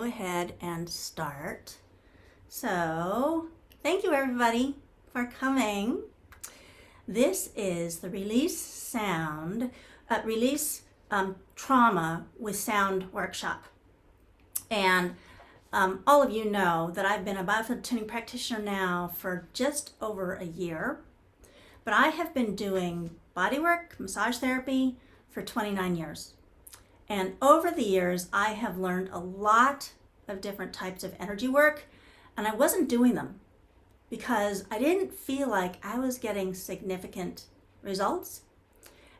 Go ahead and start. So, thank you everybody for coming. This is the release trauma with sound workshop. And all of you know that I've been a Biofield Tuning practitioner now for just over a year, but I have been doing bodywork, massage therapy for 29 years. And over the years, I have learned a lot of different types of energy work, and I wasn't doing them because I didn't feel like I was getting significant results.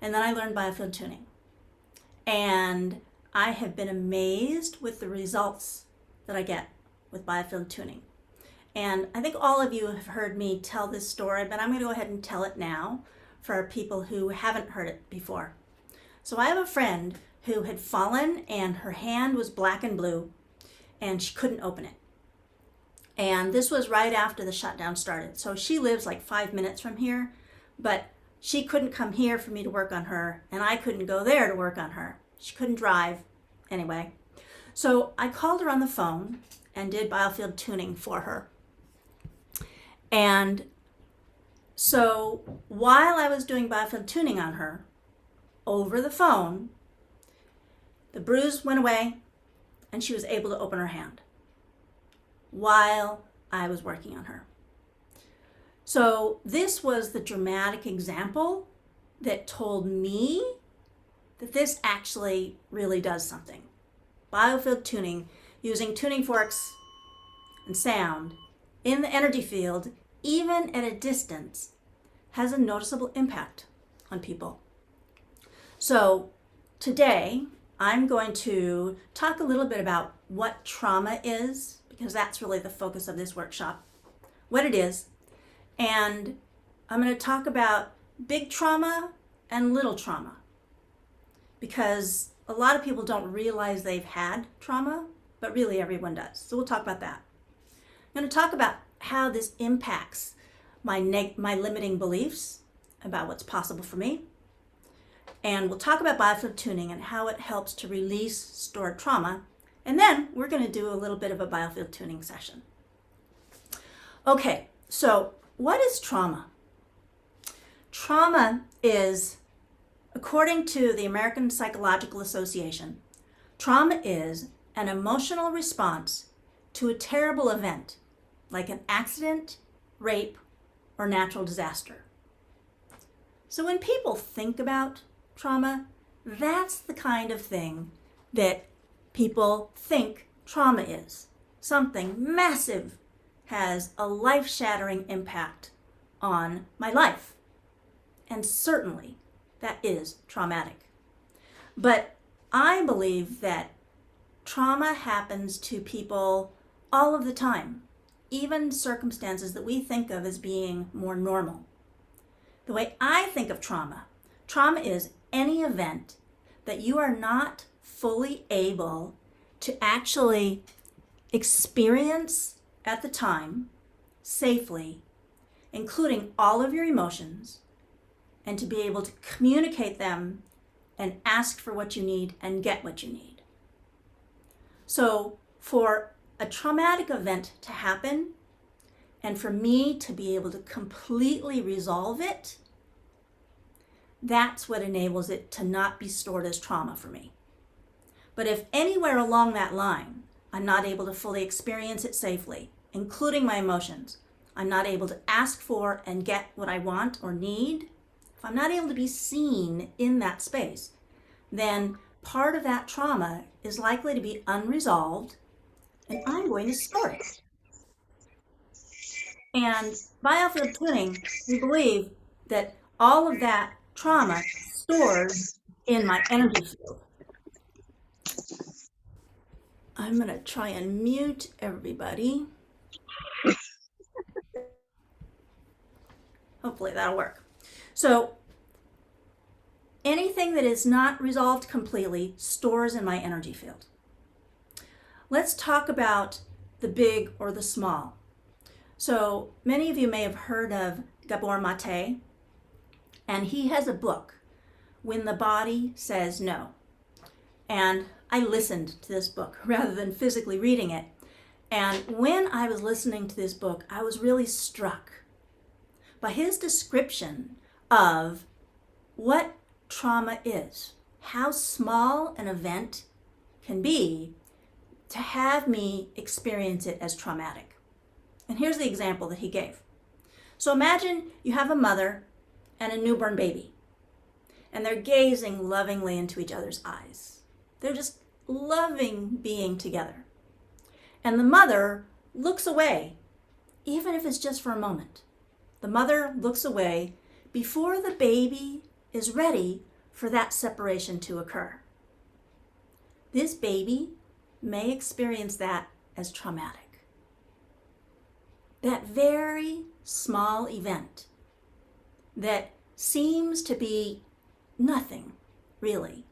And then I learned Biofield Tuning. And I have been amazed with the results that I get with Biofield Tuning. And I think all of you have heard me tell this story, but I'm going to go ahead and tell it now for people who haven't heard it before. So I have a friend who had fallen and her hand was black and blue and she couldn't open it. And this was right after the shutdown started. So she lives like 5 minutes from here, but she couldn't come here for me to work on her, and I couldn't go there to work on her. She couldn't drive anyway. So I called her on the phone and did Biofield Tuning for her. And so while I was doing Biofield Tuning on her over the phone, the bruise went away and she was able to open her hand while I was working on her. So this was the dramatic example that told me that this actually really does something. Biofield tuning, using tuning forks and sound in the energy field, even at a distance, has a noticeable impact on people. So today, I'm going to talk a little bit about what trauma is, because that's really the focus of this workshop, what it is. And I'm going to talk about big trauma and little trauma, because a lot of people don't realize they've had trauma, but really everyone does. So we'll talk about that. I'm going to talk about how this impacts my limiting beliefs about what's possible for me. And we'll talk about Biofield Tuning and how it helps to release stored trauma. And then we're going to do a little bit of a Biofield Tuning session. Okay, so what is trauma? Trauma is, according to the American Psychological Association, trauma is an emotional response to a terrible event, like an accident, rape, or natural disaster. So when people think about trauma, that's the kind of thing that people think trauma is. Something massive has a life-shattering impact on my life. And certainly that is traumatic. But I believe that trauma happens to people all of the time, even circumstances that we think of as being more normal. The way I think of trauma is any event that you are not fully able to actually experience at the time safely, including all of your emotions, and to be able to communicate them and ask for what you need and get what you need. So for a traumatic event to happen, and for me to be able to completely resolve it, that's what enables it to not be stored as trauma for me. But if anywhere along that line, I'm not able to fully experience it safely, including my emotions, I'm not able to ask for and get what I want or need, if I'm not able to be seen in that space, then part of that trauma is likely to be unresolved, and I'm going to store it. And Biofield Tuning, we believe that all of that trauma stores in my energy field. I'm going to try and mute everybody. Hopefully that'll work. So anything that is not resolved completely stores in my energy field. Let's talk about the big or the small. So many of you may have heard of Gabor Mate, and he has a book, When the Body Says No. And I listened to this book rather than physically reading it. And when I was listening to this book, I was really struck by his description of what trauma is, how small an event can be to have me experience it as traumatic. And here's the example that he gave. So imagine you have a mother and a newborn baby, and they're gazing lovingly into each other's eyes. They're just loving being together. And the mother looks away, even if it's just for a moment. The mother looks away before the baby is ready for that separation to occur. This baby may experience that as traumatic. That very small event that seems to be nothing, really.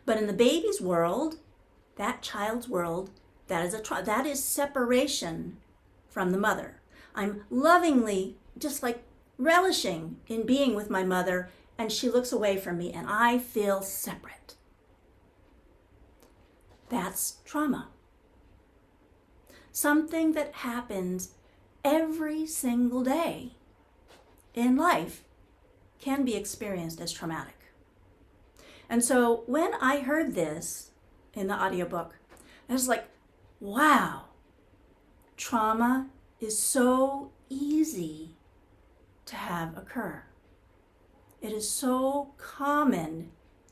But in the baby's world, that child's world, that is separation from the mother. I'm lovingly, just like relishing in being with my mother, and she looks away from me, and I feel separate. That's trauma. Something that happens every single day in life can be experienced as traumatic. And so when I heard this in the audiobook, I was like, wow, trauma is so easy to have occur. It is so common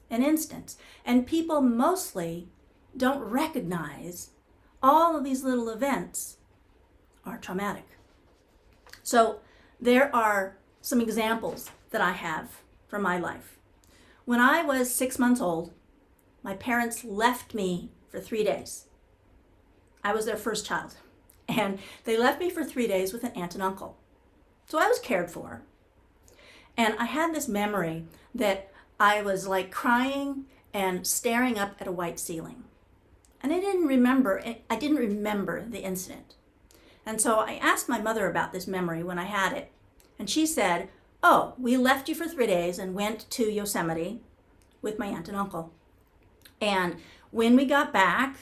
an instance, and people mostly don't recognize all of these little events are traumatic. So there are some examples that I have from my life. When I was 6 months old, my parents left me for 3 days. I was their first child, and they left me for 3 days with an aunt and uncle. So I was cared for. And I had this memory that I was like crying and staring up at a white ceiling. And I didn't remember the incident. And so I asked my mother about this memory when I had it. And she said, oh, we left you for 3 days and went to Yosemite with my aunt and uncle. And when we got back,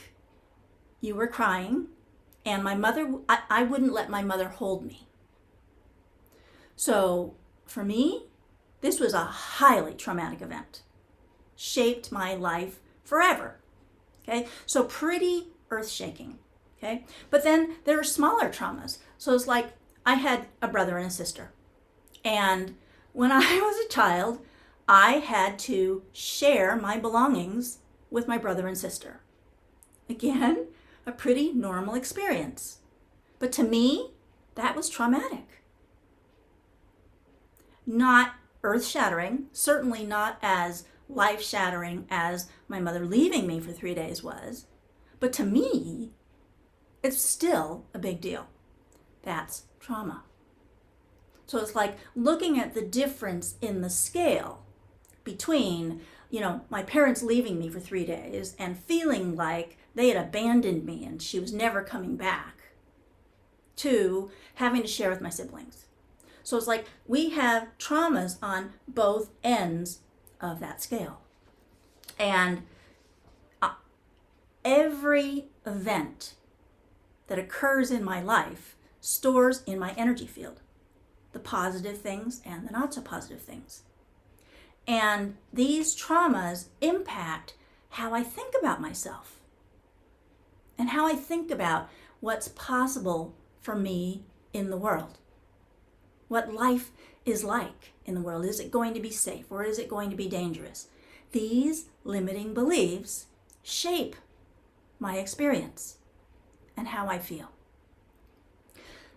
you were crying, and my mother, I wouldn't let my mother hold me. So for me, this was a highly traumatic event. Shaped my life forever. Okay, so pretty earth-shaking. Okay, but then there were smaller traumas. So it's like I had a brother and a sister. And when I was a child, I had to share my belongings with my brother and sister. Again, a pretty normal experience. But to me, that was traumatic. Not earth-shattering, certainly not as life-shattering as my mother leaving me for 3 days was. But to me, it's still a big deal. That's trauma. So it's like looking at the difference in the scale between, my parents leaving me for 3 days and feeling like they had abandoned me and she was never coming back, to having to share with my siblings. So it's like we have traumas on both ends of that scale. And every event that occurs in my life stores in my energy field, the positive things and the not so positive things. And these traumas impact how I think about myself and how I think about what's possible for me in the world. What life is like in the world. Is it going to be safe or is it going to be dangerous? These limiting beliefs shape my experience and how I feel.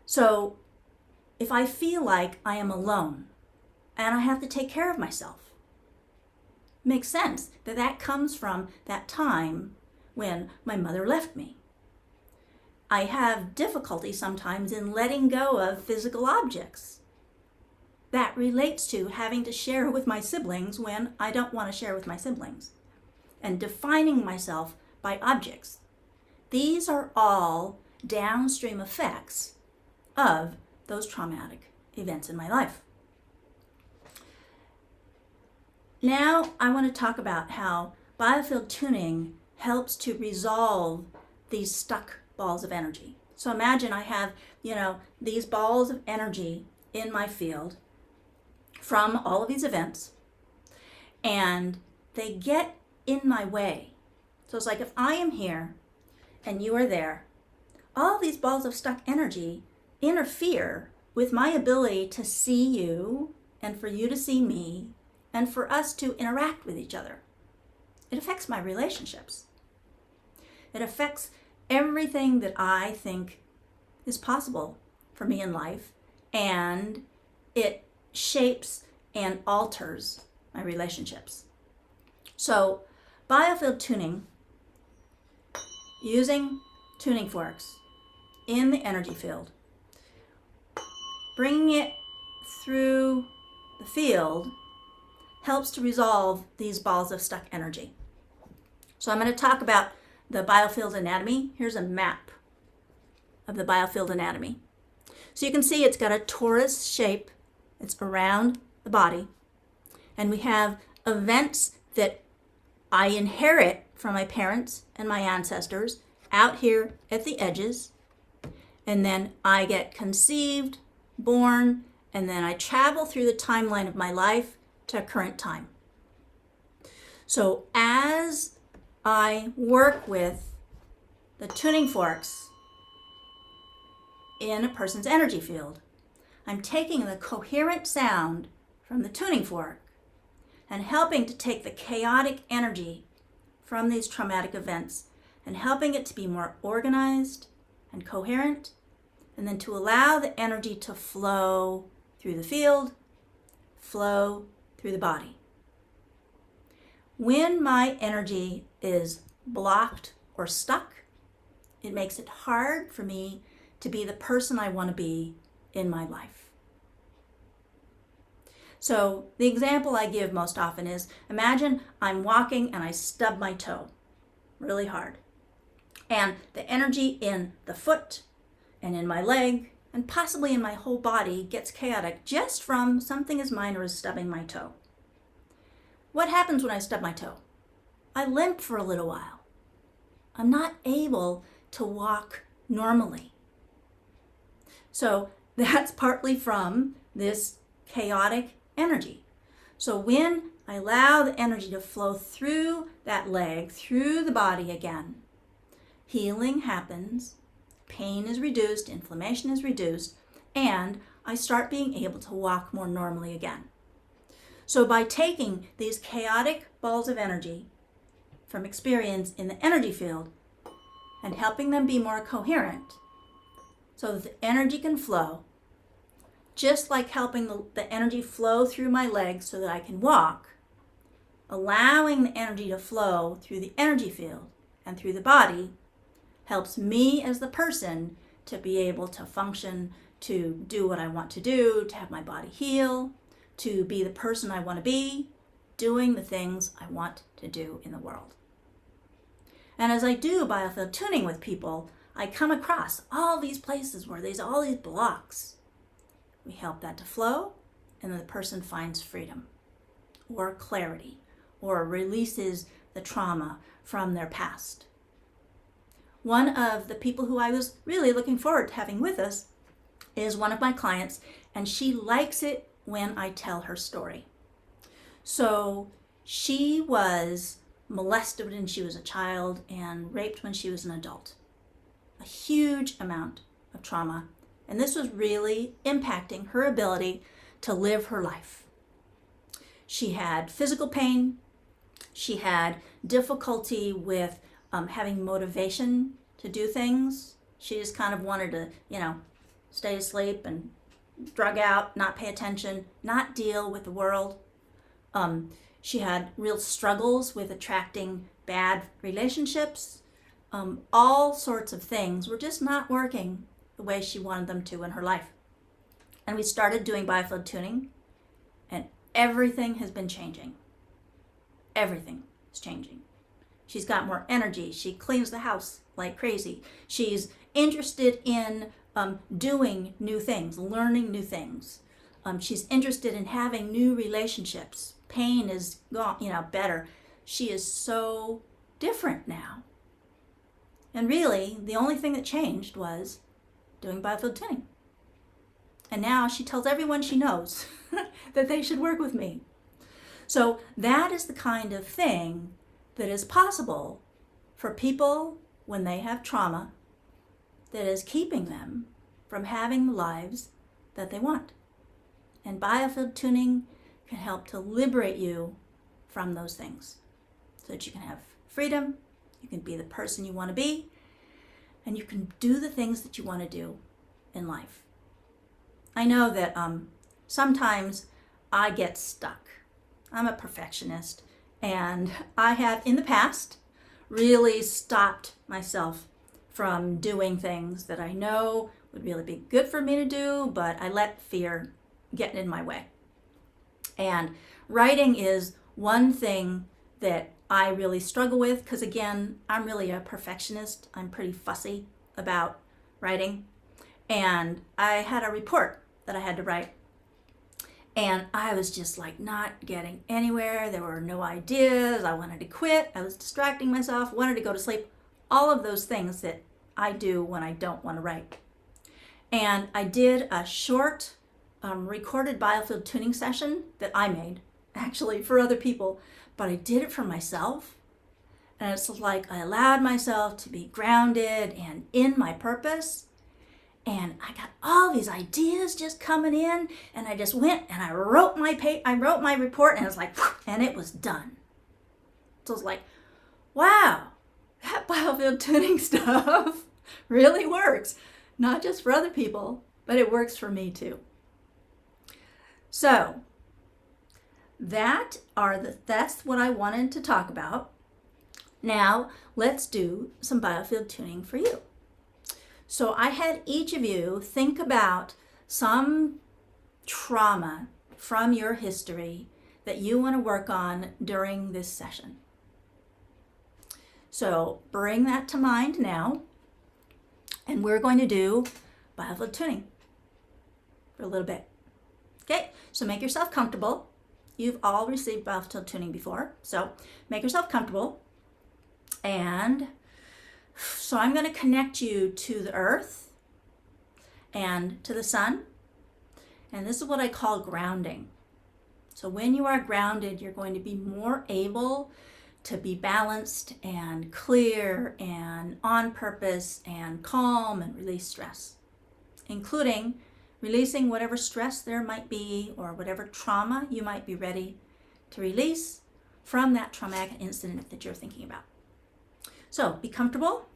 So if I feel like I am alone and I have to take care of myself, it makes sense that that comes from that time when my mother left me. I have difficulty sometimes in letting go of physical objects. That relates to having to share with my siblings when I don't want to share with my siblings, and defining myself by objects. These are all downstream effects of those traumatic events in my life. Now I want to talk about how Biofield Tuning helps to resolve these stuck balls of energy. So imagine I have, these balls of energy in my field from all of these events, and they get in my way. So it's like if I am here and you are there, all these balls of stuck energy interfere with my ability to see you and for you to see me and for us to interact with each other. It affects my relationships. It affects everything that I think is possible for me in life, and it shapes and alters my relationships. So Biofield Tuning, using tuning forks in the energy field, bringing it through the field, helps to resolve these balls of stuck energy. So I'm going to talk about the biofield anatomy. Here's a map of the biofield anatomy. So you can see it's got a torus shape. It's around the body. And we have events that I inherit from my parents and my ancestors out here at the edges. And then I get conceived, born, and then I travel through the timeline of my life to current time. So as I work with the tuning forks in a person's energy field, I'm taking the coherent sound from the tuning fork and helping to take the chaotic energy from these traumatic events and helping it to be more organized and coherent, and then to allow the energy to flow through the field, flow through the body. When my energy is blocked or stuck, it makes it hard for me to be the person I want to be in my life. So the example I give most often is, imagine I'm walking and I stub my toe really hard. And the energy in the foot and in my leg and possibly in my whole body gets chaotic just from something as minor as stubbing my toe. What happens when I stub my toe? I limp for a little while. I'm not able to walk normally. So that's partly from this chaotic energy. So when I allow the energy to flow through that leg, through the body again, healing happens, pain is reduced, inflammation is reduced, and I start being able to walk more normally again. So by taking these chaotic balls of energy from experience in the energy field and helping them be more coherent so that the energy can flow, just like helping the energy flow through my legs so that I can walk, allowing the energy to flow through the energy field and through the body helps me as the person to be able to function, to do what I want to do, to have my body heal, to be the person I want to be, doing the things I want to do in the world. And as I do biofield tuning with people, I come across all these places where there's all these blocks. We help that to flow, and then the person finds freedom or clarity or releases the trauma from their past. One of the people who I was really looking forward to having with us is one of my clients, and she likes it when I tell her story. So she was molested when she was a child and raped when she was an adult. A huge amount of trauma. And this was really impacting her ability to live her life. She had physical pain. She had difficulty with having motivation to do things. She just kind of wanted to, stay asleep and drug out, not pay attention, not deal with the world. She had real struggles with attracting bad relationships. All sorts of things were just not working the way she wanted them to in her life. And we started doing biofield tuning, and everything has been changing. Everything is changing. She's got more energy. She cleans the house like crazy. She's interested in doing new things, learning new things. She's interested in having new relationships. Pain is gone, better. She is so different now. And really, the only thing that changed was doing Biofield Tuning. And now she tells everyone she knows that they should work with me. So that is the kind of thing that is possible for people when they have trauma that is keeping them from having the lives that they want. And Biofield Tuning can help to liberate you from those things so that you can have freedom, you can be the person you want to be, and you can do the things that you want to do in life. I know that sometimes I get stuck. I'm a perfectionist, and I have in the past really stopped myself from doing things that I know would really be good for me to do, but I let fear get in my way. And writing is one thing that I really struggle with because, again, I'm really a perfectionist. I'm pretty fussy about writing. And I had a report that I had to write. And I was just like not getting anywhere. There were no ideas. I wanted to quit. I was distracting myself, wanted to go to sleep. All of those things that I do when I don't want to write. And I did a short recorded Biofield Tuning session that I made, actually, for other people. But I did it for myself. And it's like I allowed myself to be grounded and in my purpose. And I got all these ideas just coming in, and I just went and I wrote my report, and it was like, and it was done. So it was like, wow, that Biofield Tuning stuff really works. Not just for other people, but it works for me too. So that's what I wanted to talk about. Now let's do some Biofield Tuning for you. So I had each of you think about some trauma from your history that you want to work on during this session. So bring that to mind now, and we're going to do Biofield Tuning for a little bit. Okay, so make yourself comfortable. You've all received Biofield Tuning before, so make yourself comfortable. And so I'm going to connect you to the earth and to the sun. And this is what I call grounding. So when you are grounded, you're going to be more able to be balanced and clear and on purpose and calm and release stress, including releasing whatever stress there might be or whatever trauma you might be ready to release from that traumatic incident that you're thinking about. So be comfortable.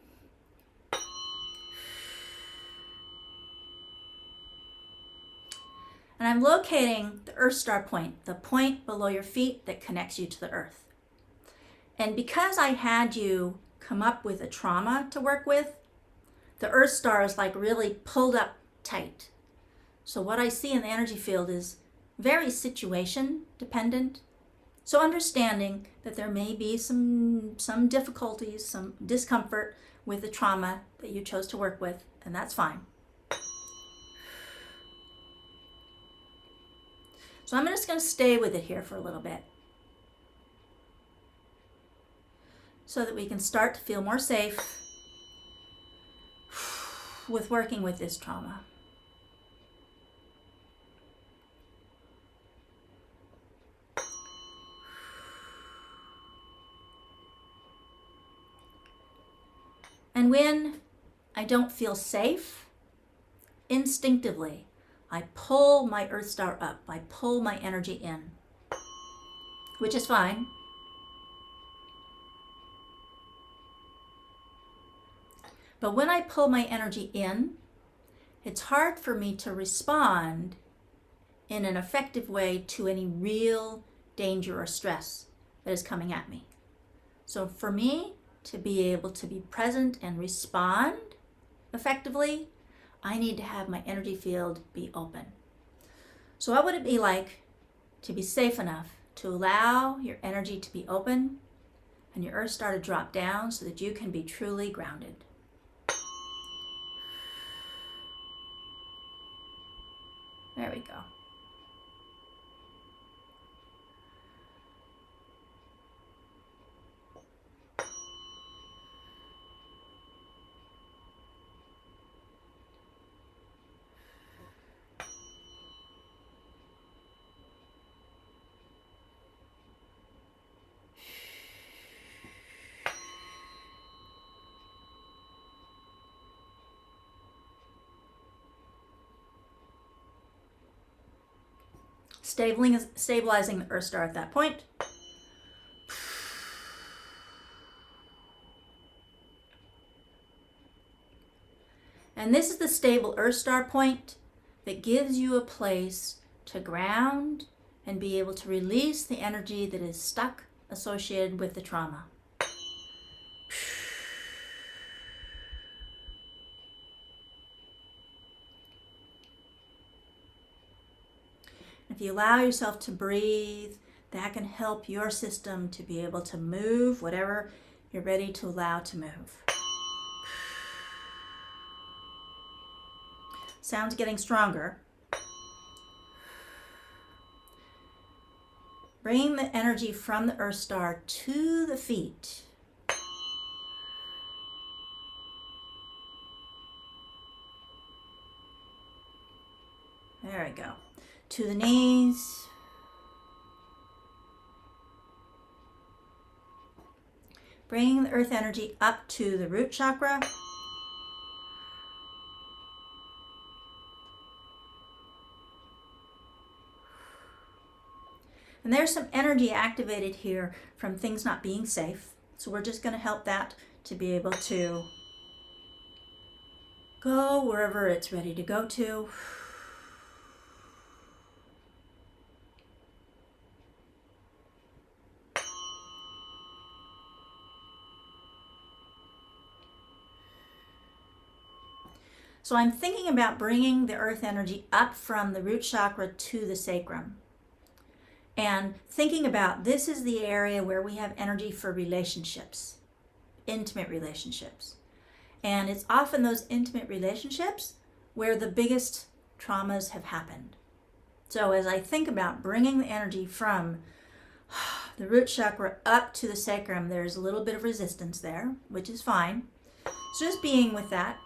And I'm locating the Earth Star point, the point below your feet that connects you to the Earth. And because I had you come up with a trauma to work with, the Earth Star is like really pulled up tight. So what I see in the energy field is very situation dependent. So understanding that there may be some difficulties, some discomfort with the trauma that you chose to work with, and that's fine. So I'm just going to stay with it here for a little bit so that we can start to feel more safe with working with this trauma. And when I don't feel safe, instinctively, I pull my Earth Star up. I pull my energy in, which is fine. But when I pull my energy in, it's hard for me to respond in an effective way to any real danger or stress that is coming at me. So for me to be able to be present and respond effectively, I need to have my energy field be open. So what would it be like to be safe enough to allow your energy to be open and your Earth Star to drop down so that you can be truly grounded? There we go. stabilizing the Earth Star at that point. And this is the stable Earth Star point that gives you a place to ground and be able to release the energy that is stuck associated with the trauma. If you allow yourself to breathe, that can help your system to be able to move whatever you're ready to allow to move. Sound's getting stronger. Bring the energy from the Earth Star to the feet. There we go. To the knees. Bring the earth energy up to the root chakra. And there's some energy activated here from things not being safe. So we're just going to help that to be able to go wherever it's ready to go to. So I'm thinking about bringing the earth energy up from the root chakra to the sacrum. And thinking about this is the area where we have energy for relationships, intimate relationships. And it's often those intimate relationships where the biggest traumas have happened. So as I think about bringing the energy from the root chakra up to the sacrum, there's a little bit of resistance there, which is fine. So just being with that.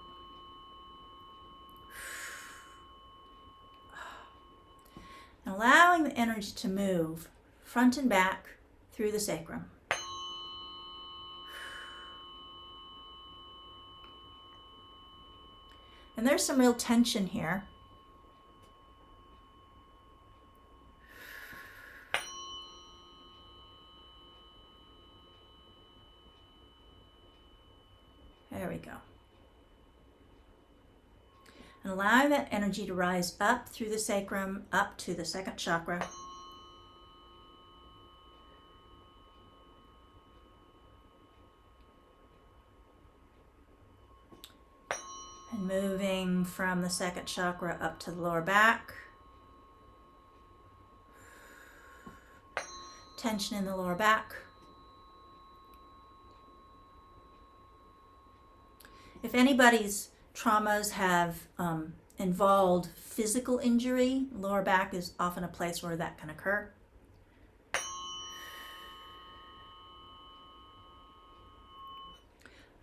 And allowing the energy to move front and back through the sacrum. And there's some real tension here. There we go. And allow that energy to rise up through the sacrum, up to the second chakra. And moving from the second chakra up to the lower back. Tension in the lower back. If anybody's traumas have involved physical injury, lower back is often a place where that can occur.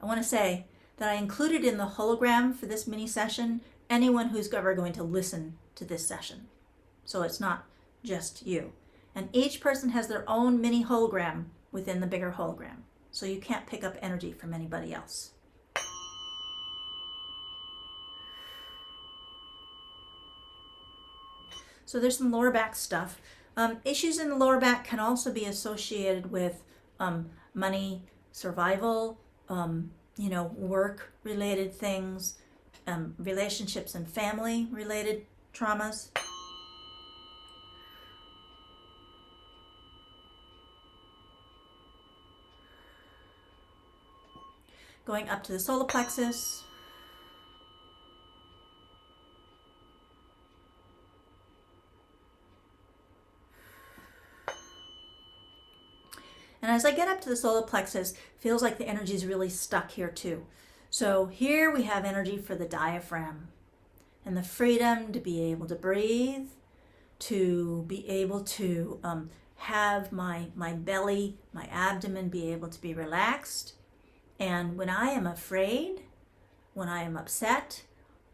I want to say that I included in the hologram for this mini session anyone who's ever going to listen to this session. So it's not just you. And each person has their own mini hologram within the bigger hologram. So you can't pick up energy from anybody else. So there's some lower back stuff. Issues in the lower back can also be associated with money, survival, work-related things, relationships and family-related traumas. Going up to the solar plexus. And as I get up to the solar plexus, feels like the energy is really stuck here too. So here we have energy for the diaphragm and the freedom to be able to breathe, to be able to have my belly, my abdomen be able to be relaxed. And when I am afraid, when I am upset,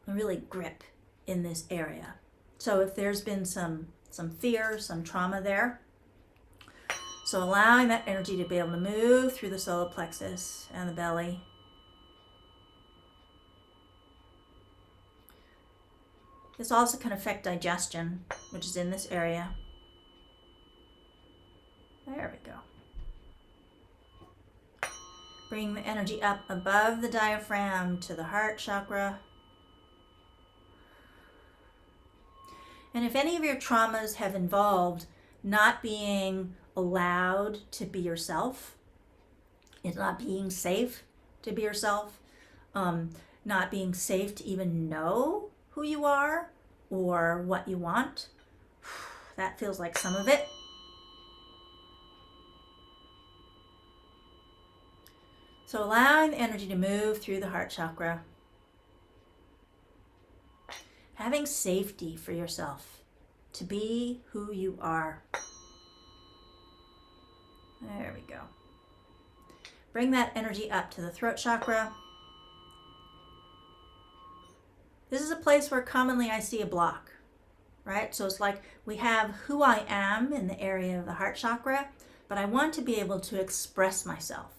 I really grip in this area. So if there's been some fear, some trauma there, so allowing that energy to be able to move through the solar plexus and the belly. This also can affect digestion, which is in this area. bring the energy up above the diaphragm to the heart chakra. And if any of your traumas have involved not being allowed to be yourself, it's not being safe to be yourself, not being safe to even know who you are or what you want, that feels like some of it. So allowing the energy to move through the heart chakra. Having safety for yourself to be who you are. There we go. Bring that energy up to the throat chakra. This is a place where commonly I see a block, right? So it's like we have who I am in the area of the heart chakra, but I want to be able to express myself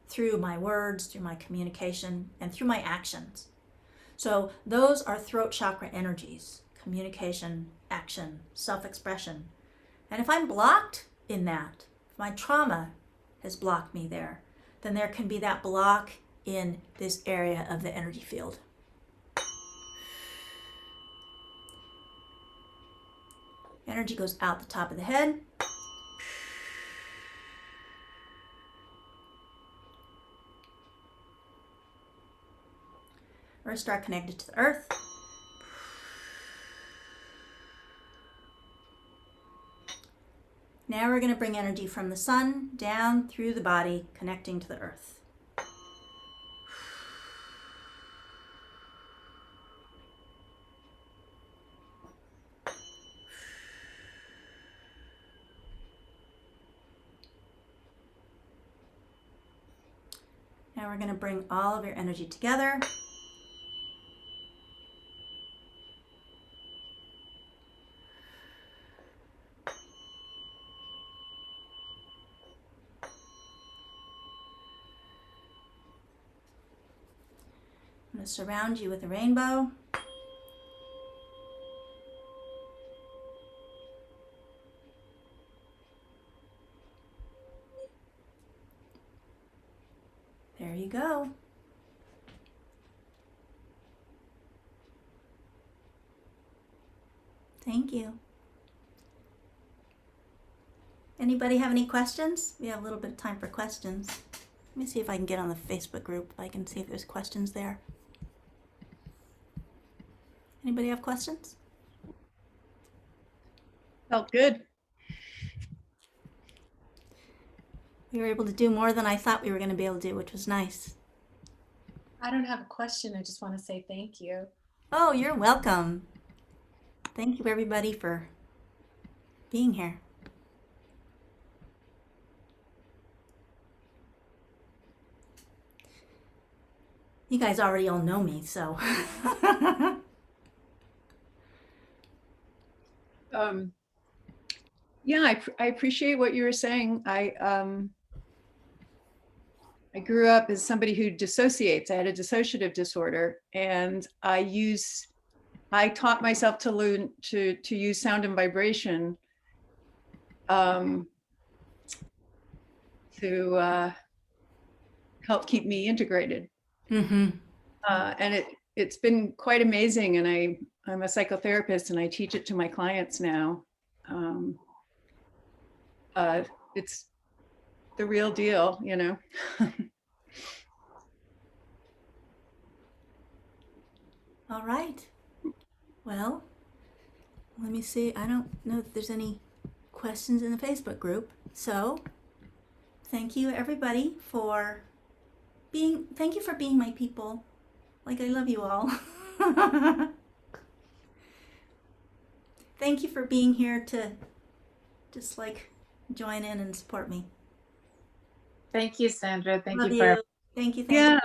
through my words, through my communication, and through my actions. So those are throat chakra energies: communication, action, self-expression. And if I'm blocked in that, if my trauma has blocked me there, then there can be that block in this area of the energy field. Energy goes out the top of the head. Earth star connected to the earth. Now we're going to bring energy from the sun down through the body, connecting to the earth. Now we're going to bring all of your energy together. I'm going to surround you with a rainbow. There you go. Thank you. Anybody have any questions? We have a little bit of time for questions. Let me see if I can get on the Facebook group. I can see if there's questions there. Anybody have questions? Felt good. We were able to do more than I thought we were going to be able to do, which was nice. I don't have a question. I just want to say thank you. Oh, you're welcome. Thank you, everybody, for being here. You guys already all know me, so. Yeah, I appreciate what you were saying. I grew up as somebody who dissociates. I had a dissociative disorder, and I taught myself to learn to use sound and vibration to help keep me integrated. Mm-hmm. And it's been quite amazing. And I'm a psychotherapist, and I teach it to my clients now. It's the real deal, you know. All right. Well, let me see. I don't know if there's any questions in the Facebook group. So, thank you everybody for being my people. Like, I love you all. Thank you for being here to just like join in and support me. Thank you, Sandra. Thank Love you for Thank you. Yeah.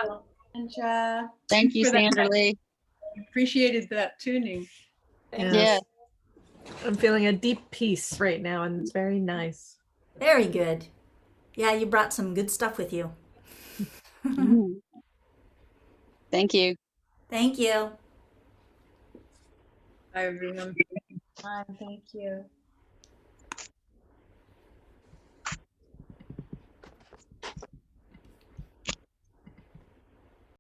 Sandra. Thank you, for that. Sandra Lee. Appreciated that tuning. Thank Yeah. I'm feeling a deep peace right now, and it's very nice. Very good. Yeah, you brought some good stuff with you. Thank you. Thank you. Bye, everyone. Thank you.